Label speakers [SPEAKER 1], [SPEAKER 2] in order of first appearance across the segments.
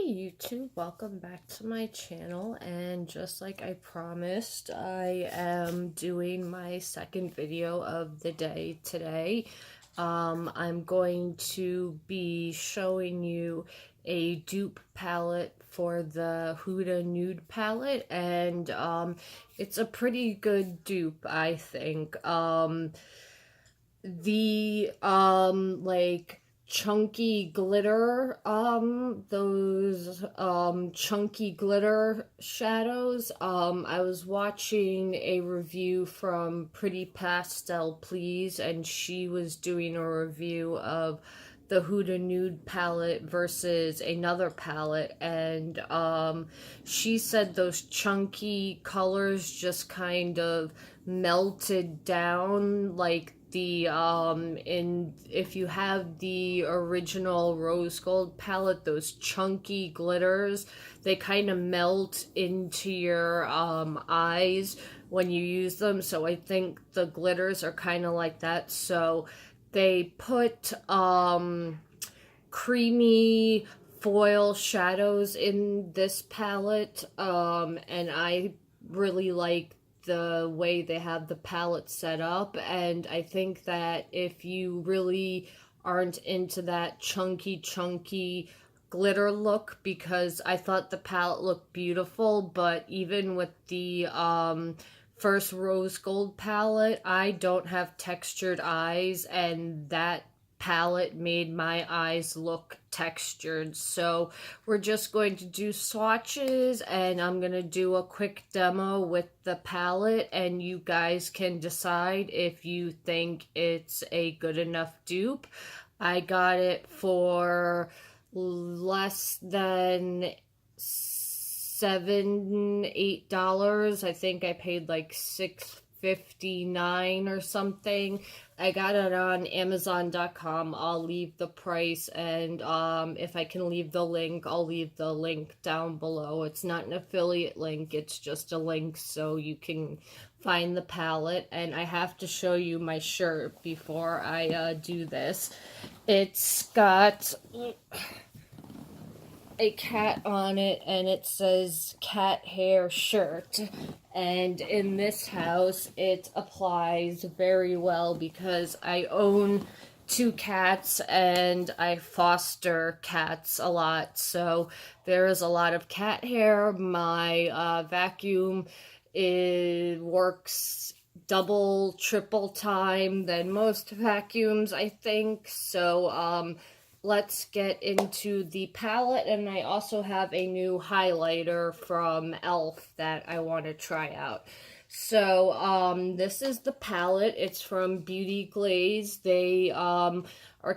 [SPEAKER 1] YouTube, welcome back to my channel, and just like I promised, I am doing my second video of the day today. I'm going to be showing you a dupe palette for the Huda Nude palette, and it's a pretty good dupe, I think. The like chunky glitter, those chunky glitter shadows, I was watching a review from Pretty Pastel Please, and she was doing a review of the Huda Nude palette versus another palette, and she said those chunky colors just kind of melted down, like the if you have the original rose gold palette, those chunky glitters, they kind of melt into your eyes when you use them. So I think the glitters are kind of like that. So they put creamy foil shadows in this palette, and I really like the way they have the palette set up, and I think that if you really aren't into that chunky glitter look, because I thought the palette looked beautiful, but even with the first rose gold palette, I don't have textured eyes, and that palette made my eyes look textured. So we're just going to do swatches, and I'm going to do a quick demo with the palette, and you guys can decide if you think it's a good enough dupe. I got it for less than $7-8. I think I paid like $6.59 or something. I got it on Amazon.com. I'll leave the price, and if I can leave the link, I'll leave the link down below. It's not an affiliate link, it's just a link so you can find the palette. And I have to show you my shirt before I do this. It's got a cat on it, and it says cat hair shirt, and in this house it applies very well because I own 2 cats and I foster cats a lot, so there is a lot of cat hair. My vacuum, it works double, triple time than most vacuums, I think. So let's get into the palette, and I also have a new highlighter from e.l.f. that I want to try out. So this is the palette. It's from Beauty Glaze. They are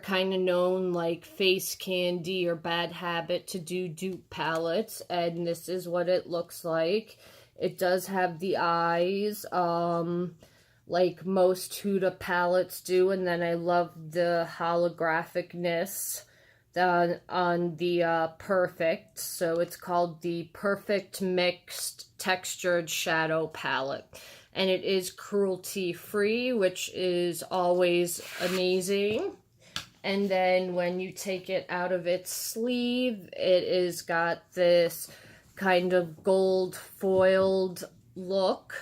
[SPEAKER 1] kind of known, like Face Candy or Bad Habit, to do dupe palettes, and this is what it looks like. It does have the eyes, like most Huda palettes do, and then I love the holographicness on the Perfect. So it's called the Perfect Mixed Textured Shadow Palette, and it is cruelty free, which is always amazing. And then when you take it out of its sleeve, it is got this kind of gold foiled look,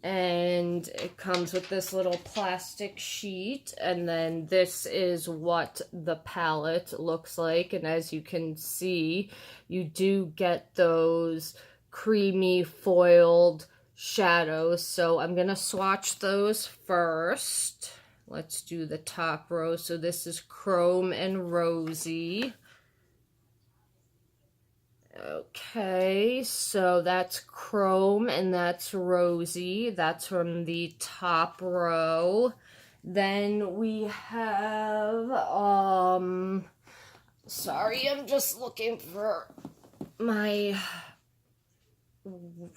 [SPEAKER 1] and it comes with this little plastic sheet, and then this is what the palette looks like. And as you can see, you do get those creamy foiled shadows. So I'm gonna swatch those first. Let's do the top row. So this is Chrome and Rosy. Okay, so that's Chrome and that's Rosy. That's from the top row. Then we have, sorry, I'm just looking for my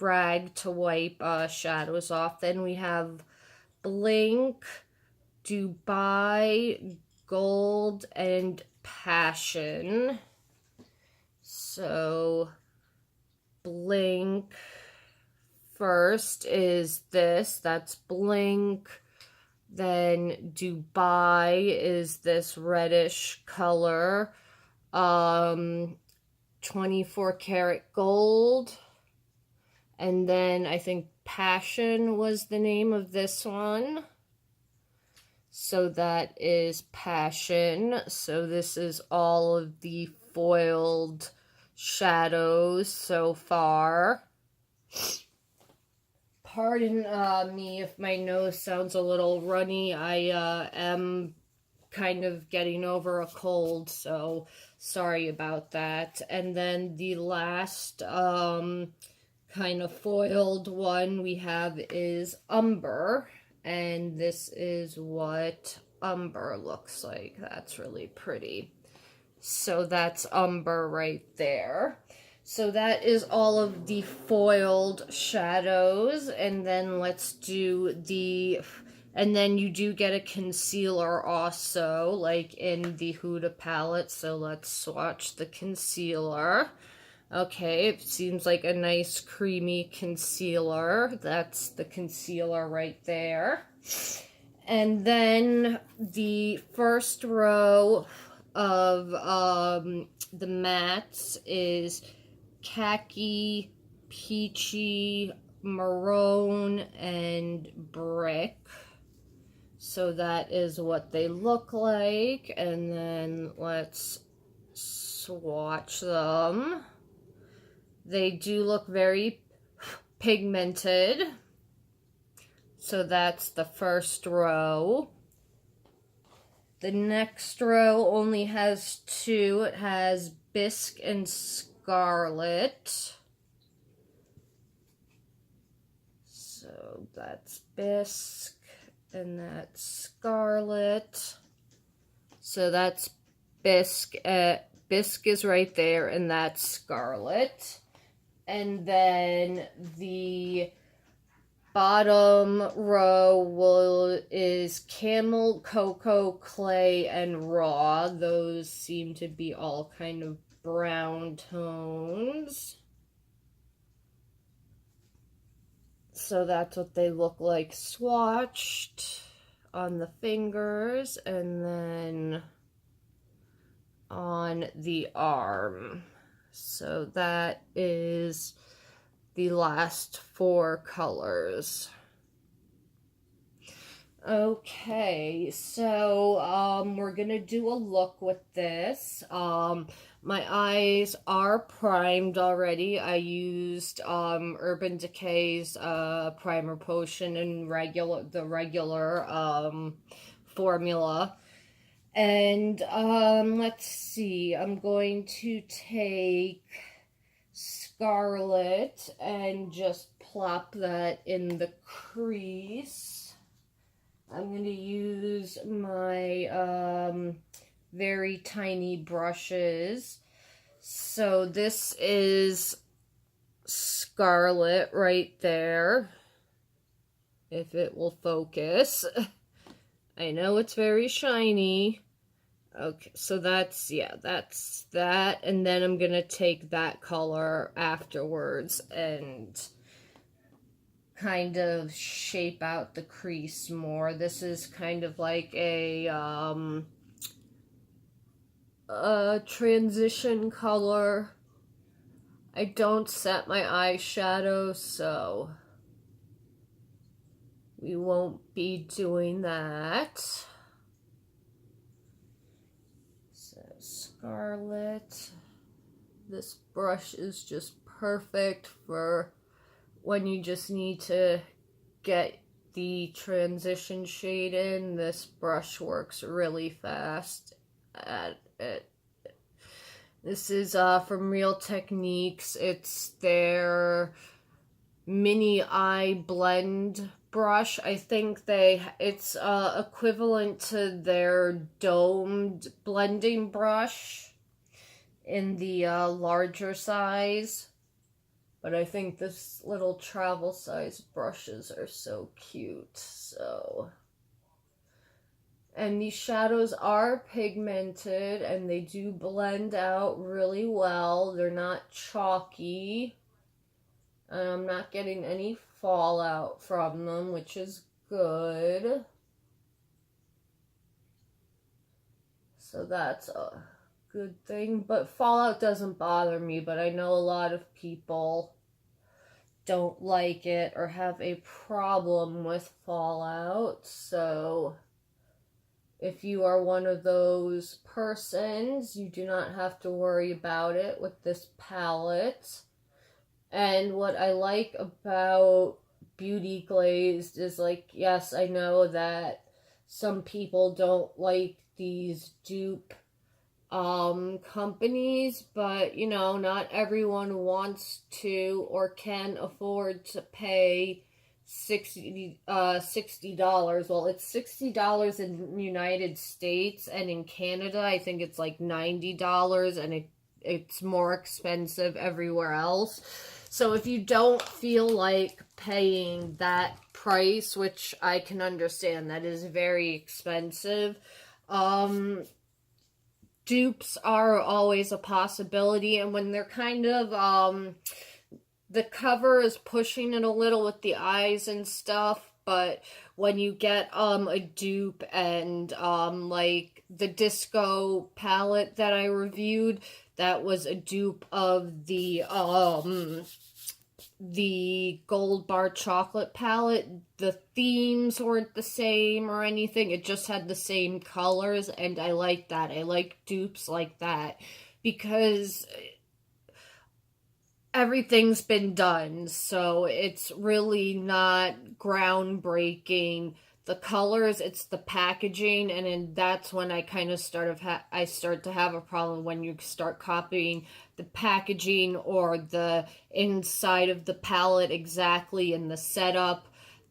[SPEAKER 1] rag to wipe shadows off. Then we have Blink, Dubai, Gold, and Passion. So Blink first is this, that's Blink. Then Dubai is this reddish color. 24 karat gold. And then I think Passion was the name of this one. So that is Passion. So this is all of the foiled shadows so far. Pardon me if my nose sounds a little runny. I am kind of getting over a cold, so sorry about that. And then the last kind of foiled one we have is Umber, and this is what Umber looks like. That's really pretty. So that's Umber right there. So that is all of the foiled shadows, and then let's do the, and then you do get a concealer also, like in the Huda palette, so let's swatch the concealer. Okay, it seems like a nice creamy concealer. That's the concealer right there. And then the first row of the mattes is khaki, peachy, maroon, and brick. So that is what they look like. And then let's swatch them. They do look very pigmented. So that's the first row. The next row only has two. It has Bisque and Scarlet. So that's Bisque and that's Scarlet. So that's Bisque. Bisque is right there, and that's Scarlet. And then the bottom row is Camel, Cocoa, Clay, and Raw. Those seem to be all kind of brown tones. So that's what they look like swatched on the fingers and then on the arm. So that is the last four colors. Okay, so we're gonna do a look with this. My eyes are primed already. I used Urban Decay's primer potion in the regular formula. And let's see, I'm going to take Scarlet and just plop that in the crease. I'm going to use my very tiny brushes. So this is Scarlet right there, if it will focus. I know it's very shiny. Okay, so that's, yeah, that's that. And then I'm going to take that color afterwards and kind of shape out the crease more. This is kind of like a transition color. I don't set my eyeshadow, so we won't be doing that. So Scarlet. This brush is just perfect for when you just need to get the transition shade in. This brush works really fast at it. This is from Real Techniques. It's their mini eye blend brush. I think it's equivalent to their domed blending brush in the larger size. But I think this little travel size brushes are so cute, so. And these shadows are pigmented and they do blend out really well. They're not chalky. And I'm not getting any fallout from them, which is good. So that's good thing. But fallout doesn't bother me, but I know a lot of people don't like it or have a problem with fallout. So if you are one of those persons, you do not have to worry about it with this palette. And what I like about Beauty Glazed is, like, yes, I know that some people don't like these dupe companies, but you know, not everyone wants to or can afford to pay $60. Well, it's $60 in the United States, and in Canada I think it's like $90, and it's more expensive everywhere else. So if you don't feel like paying that price, which I can understand, that is very expensive, dupes are always a possibility. And when they're kind of the cover is pushing it a little with the eyes and stuff, but when you get a dupe, and like the disco palette that I reviewed, that was a dupe of the Gold Bar Chocolate palette. The themes weren't the same or anything. It just had the same colors, and I like that. I like dupes like that because everything's been done, so it's really not groundbreaking. The colors, it's the packaging, and then that's when I kind of start to have a problem, when you start copying the packaging or the inside of the palette exactly in the setup.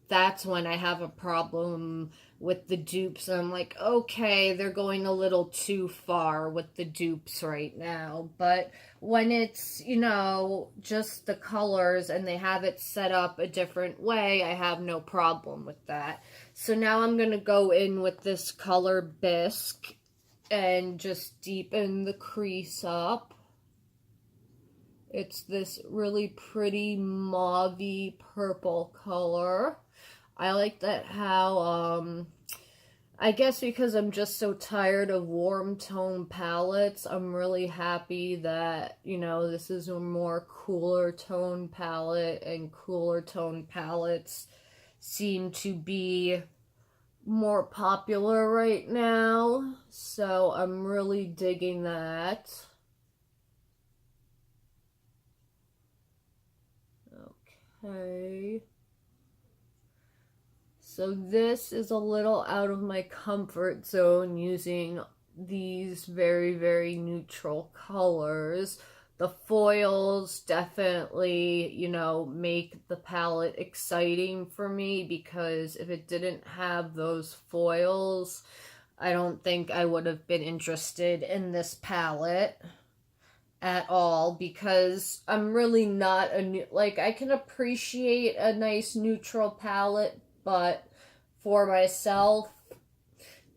[SPEAKER 1] That's when I have a problem with the dupes. And I'm like, okay, they're going a little too far with the dupes right now. But when it's, you know, just the colors and they have it set up a different way, I have no problem with that. So now I'm going to go in with this color Bisque and just deepen the crease up. It's this really pretty mauvey purple color. I like that how, I guess because I'm just so tired of warm tone palettes, I'm really happy that, you know, this is a more cooler tone palette, and cooler tone palettes seem to be more popular right now. So I'm really digging that. Okay. So this is a little out of my comfort zone, using these very, very neutral colors. The foils definitely, you know, make the palette exciting for me, because if it didn't have those foils, I don't think I would have been interested in this palette at all, because I'm really not like, I can appreciate a nice neutral palette, but for myself,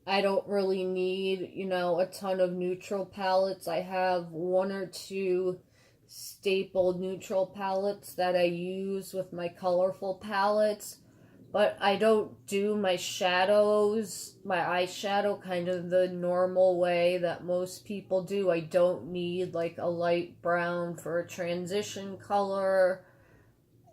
[SPEAKER 1] I don't really need, you know, a ton of neutral palettes. I have one or two staple neutral palettes that I use with my colorful palettes, but I don't do my shadows, my eyeshadow, kind of the normal way that most people do. I don't need like a light brown for a transition color,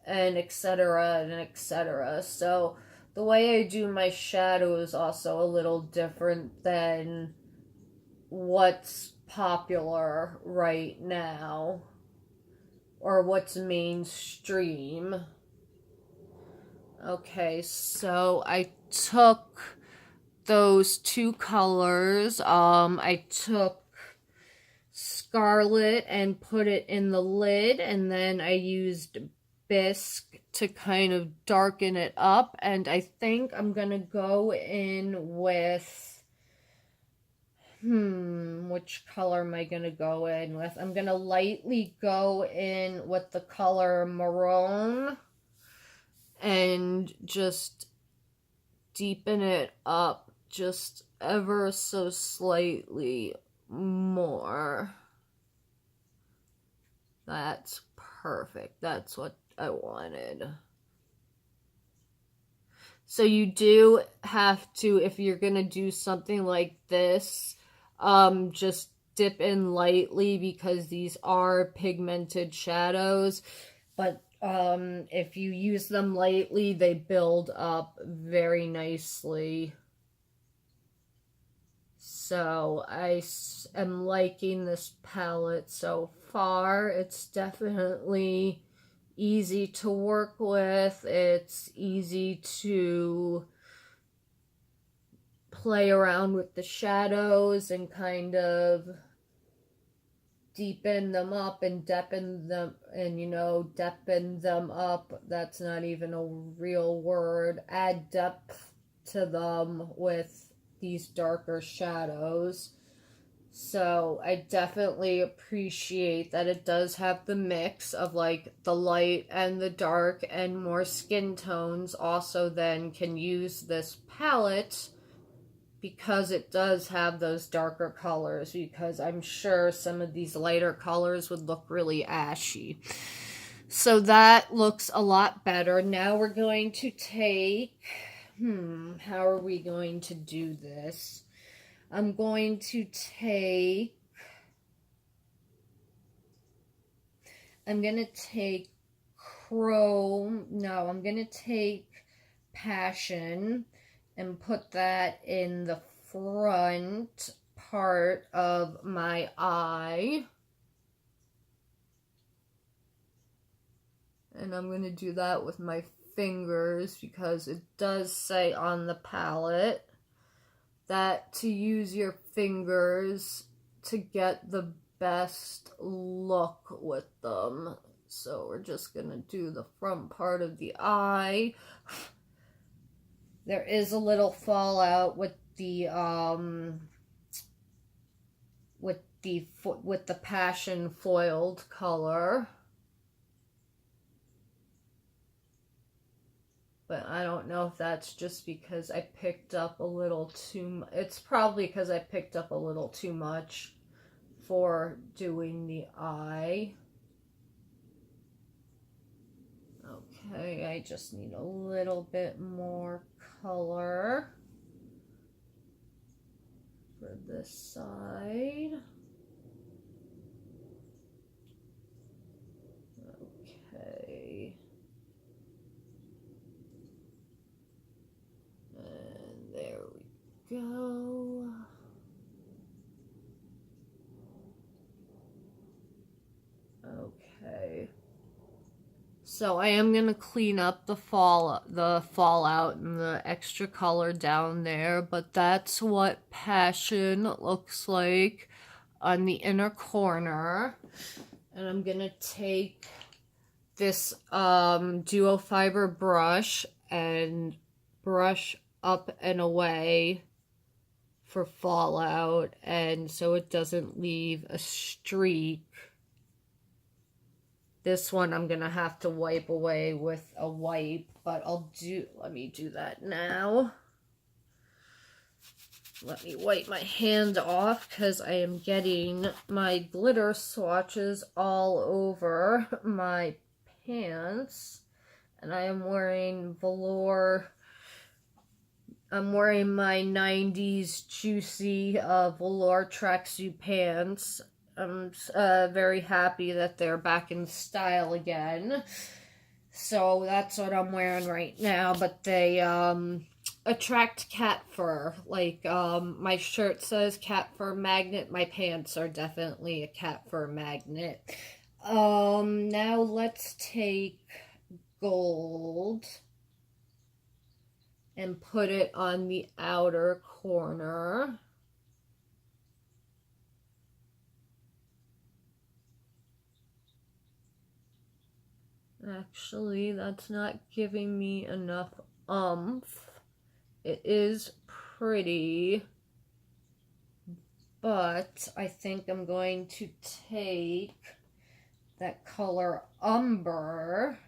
[SPEAKER 1] and etc. and etc. So the way I do my shadow is also a little different than what's popular right now, or what's mainstream. Okay, so I took those two colors. I took Scarlet and put it in the lid, and then I used Bisque to kind of darken it up. And I think I'm gonna go in with, which color am I gonna go in with? I'm gonna lightly go in with the color Maroon and just deepen it up just ever so slightly more. That's perfect. That's what I wanted. So you do have to, if you're gonna do something like this, just dip in lightly because these are pigmented shadows, but if you use them lightly, they build up very nicely. So I am liking this palette so far. It's definitely easy to work with. It's easy to play around with the shadows and kind of deepen them up and deepen them, and deepen them up. That's not even a real word. Add depth to them with these darker shadows. So I definitely appreciate that it does have the mix of like the light and the dark, and more skin tones also then can use this palette because it does have those darker colors, because I'm sure some of these lighter colors would look really ashy. So that looks a lot better. Now we're going to take, how are we going to do this? I'm going to take Passion and put that in the front part of my eye. And I'm going to do that with my fingers because it does say on the palette that to use your fingers to get the best look with them. So we're just going to do the front part of the eye. There is a little fallout with the Passion foiled color, but I don't know if that's just because I picked up a little too. It's probably because I picked up a little too much for doing the eye. Okay, I just need a little bit more color for this side. Okay. And there we go. Okay. So I am going to clean up the fallout and the extra color down there, but that's what Passion looks like on the inner corner. And I'm going to take this duo fiber brush and brush up and away for fallout, and so it doesn't leave a streak. This one I'm gonna have to wipe away with a wipe, but let me do that now. Let me wipe my hand off because I am getting my glitter swatches all over my pants, and I am wearing velour. I'm wearing my 90s juicy velour tracksuit pants. I'm very happy that they're back in style again. So that's what I'm wearing right now, but they attract cat fur. Like my shirt says cat fur magnet, my pants are definitely a cat fur magnet. Now let's take gold and put it on the outer corner. Actually, that's not giving me enough oomph. It is pretty, but I think I'm going to take that color Umber,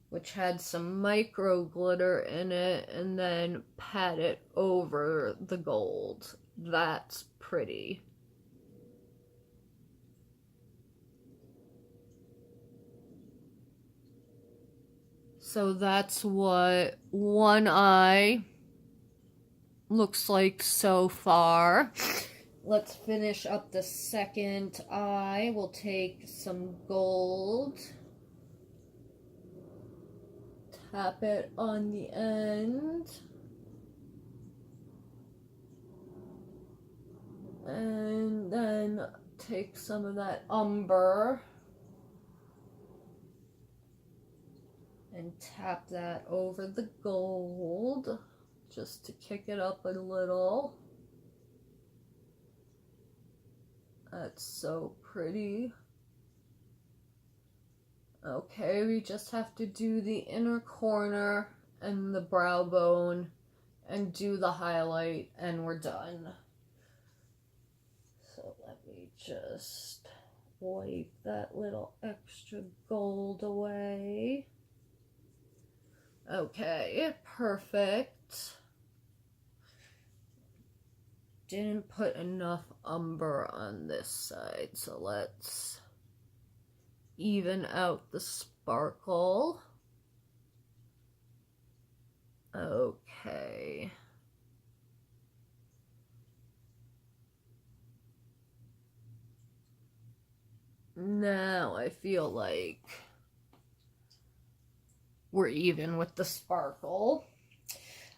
[SPEAKER 1] which had some micro glitter in it, and then pat it over the gold. That's pretty. So that's what one eye looks like so far. let's finish up the second eye. We'll take some gold, tap it on the end, and then take some of that umber and tap that over the gold just to kick it up a little. That's so pretty. Okay, we just have to do the inner corner and the brow bone and do the highlight and we're done. So let me just wipe that little extra gold away. Okay, perfect. Didn't put enough umber on this side, so let's even out the sparkle. Okay. Now I feel like we're even with the sparkle.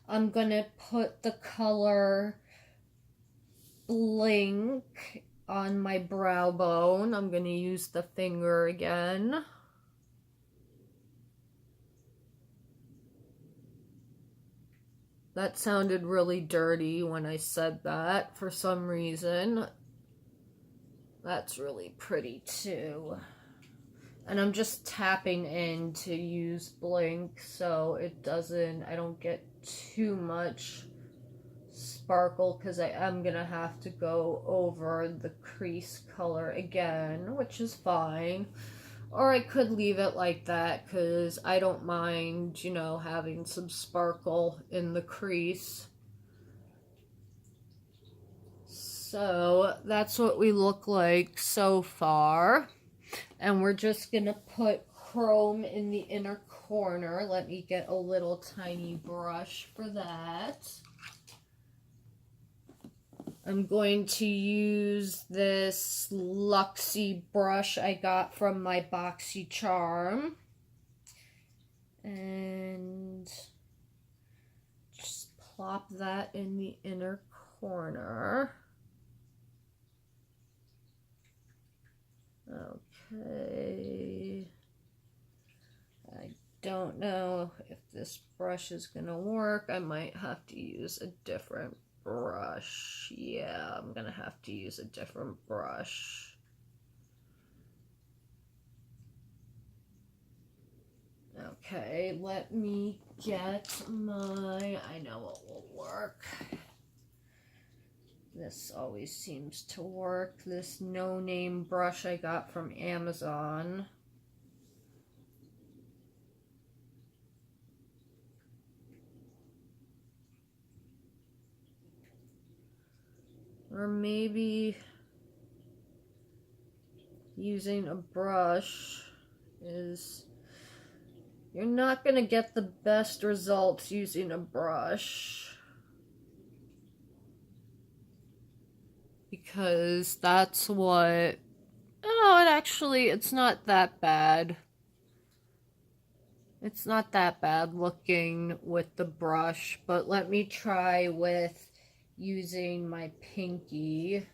[SPEAKER 1] I'm gonna put the color Blink on my brow bone. I'm gonna use the finger again. That sounded really dirty when I said that for some reason. That's really pretty too. And I'm just tapping in to use Blink so it doesn't, I don't get too much sparkle because I am gonna have to go over the crease color again, which is fine. Or I could leave it like that because I don't mind, you know, having some sparkle in the crease. So that's what we look like so far. And we're just gonna put chrome in the inner corner. Let me get a little tiny brush for that. I'm going to use this Luxie brush I got from my BoxyCharm. And just plop that in the inner corner. Okay. I don't know if this brush is gonna work. I might have to use a different brush. Yeah, I'm gonna have to use a different brush. Okay, let me get my, I know what will work. This always seems to work. This no-name brush I got from Amazon. Or maybe using a brush is, you're not going to get the best results using a brush. Because that's what, it's not that bad. It's not that bad looking with the brush, but let me try with using my pinky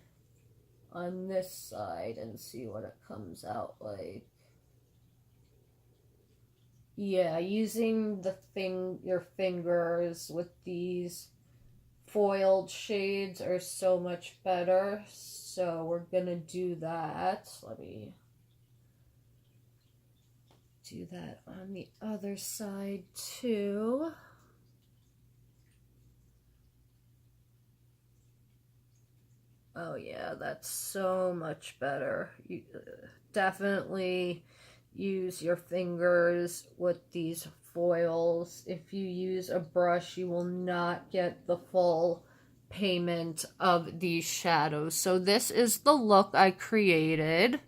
[SPEAKER 1] on this side and see what it comes out like. Yeah, using your fingers with these foiled shades are so much better, so we're gonna do that. Let me do that on the other side too. Oh yeah, that's so much better. You definitely use your fingers with these foils. If you use a brush, you will not get the full payment of these shadows. So this is the look I created.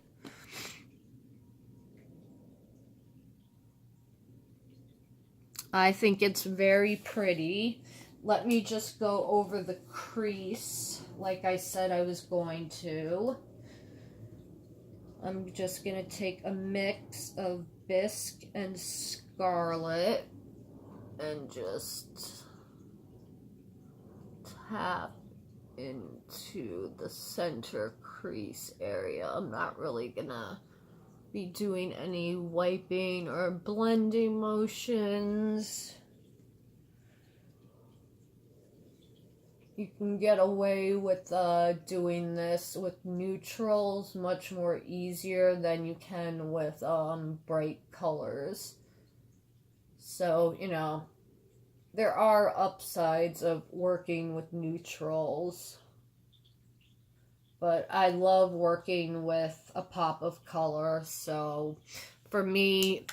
[SPEAKER 1] I think it's very pretty. let me just go over the crease like I said I was going to. I'm just going to take a mix of bisque and scarlet and just tap into the center crease area. I'm not really going to be doing any wiping or blending motions. You can get away with doing this with neutrals much more easier than you can with bright colors. So, you know, there are upsides of working with neutrals. But I love working with a pop of color, so for me,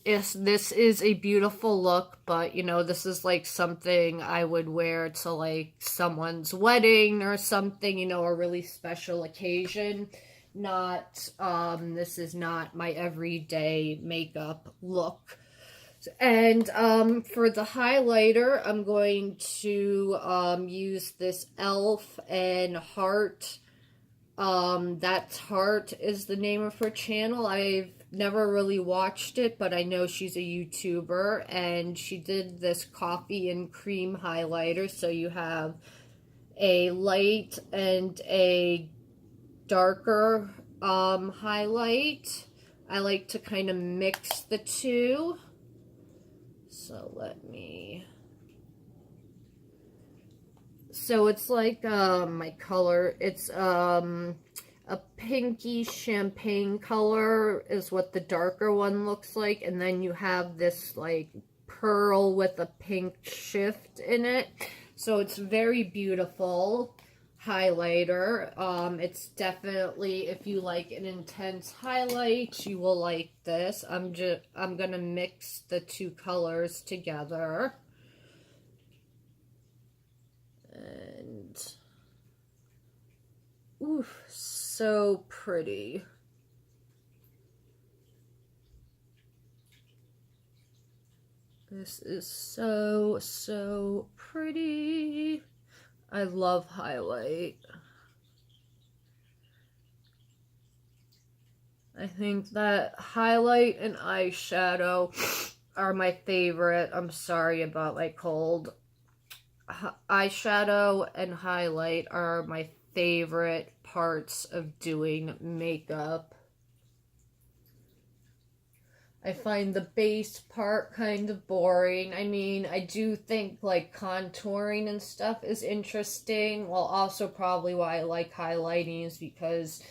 [SPEAKER 1] this is a beautiful look, but, you know, this is, like, something I would wear to, like, someone's wedding or something, you know, a really special occasion. Not, this is not my everyday makeup look. And, for the highlighter, I'm going to, use this e.l.f. and Heart. That's Heart is the name of her channel. I've never really watched it, but I know she's a YouTuber, and she did this coffee and cream highlighter, so you have a light and a darker, highlight. I like to kind of mix the two, so let me... So it's like, my color, it's, a pinky champagne color is what the darker one looks like, and then you have this, like, pearl with a pink shift in it, so it's very beautiful highlighter. It's definitely, if you like an intense highlight, you will like this. I'm gonna mix the two colors together. And, oof, so pretty. This is so, so pretty. I love highlight. I think that highlight and eyeshadow are my favorite. I'm sorry about my cold. Eyeshadow and highlight are my favorite parts of doing makeup. I find the base part kind of boring. I mean, I do think, like, contouring and stuff is interesting. Well, also probably why I like highlighting is because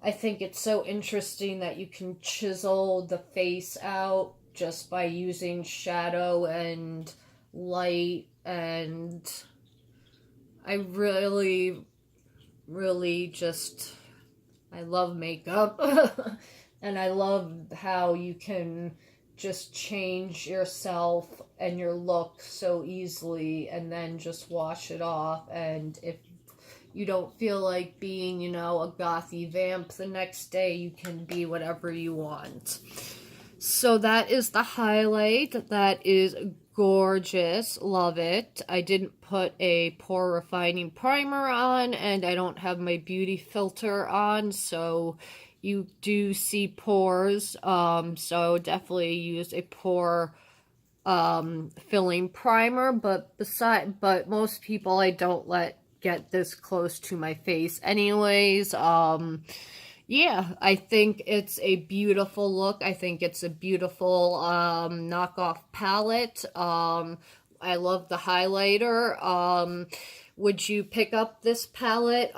[SPEAKER 1] I think it's so interesting that you can chisel the face out just by using shadow and light, and I really, really just, I love makeup, and I love how you can just change yourself and your look so easily, and then just wash it off, and if you don't feel like being, you know, a gothy vamp the next day, you can be whatever you want. So that is the highlight. That is gorgeous. Love it. I didn't put a pore refining primer on, and I don't have my beauty filter on, so you do see pores. So definitely use a pore filling primer, but most people I don't let get this close to my face anyways. Yeah, I think it's a beautiful look. I think it's a beautiful knockoff palette. I love the highlighter. Would you pick up this palette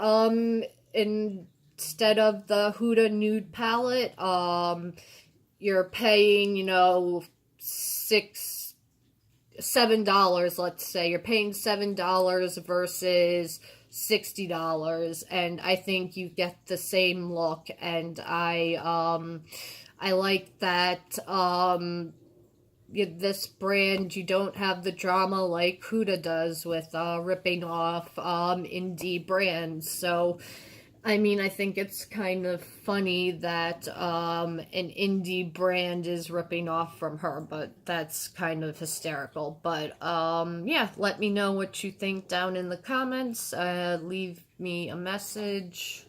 [SPEAKER 1] instead of the Huda Nude palette? You're paying, you know, $7, let's say. You're paying $7 versus $60, and I think you get the same look, and I like that, this brand, you don't have the drama like Huda does with, ripping off, indie brands, so I mean, I think it's kind of funny that an indie brand is ripping off from her, but that's kind of hysterical. But yeah, let me know what you think down in the comments. Leave me a message.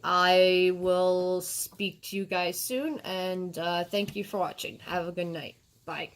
[SPEAKER 1] I will speak to you guys soon, and thank you for watching. Have a good night. Bye.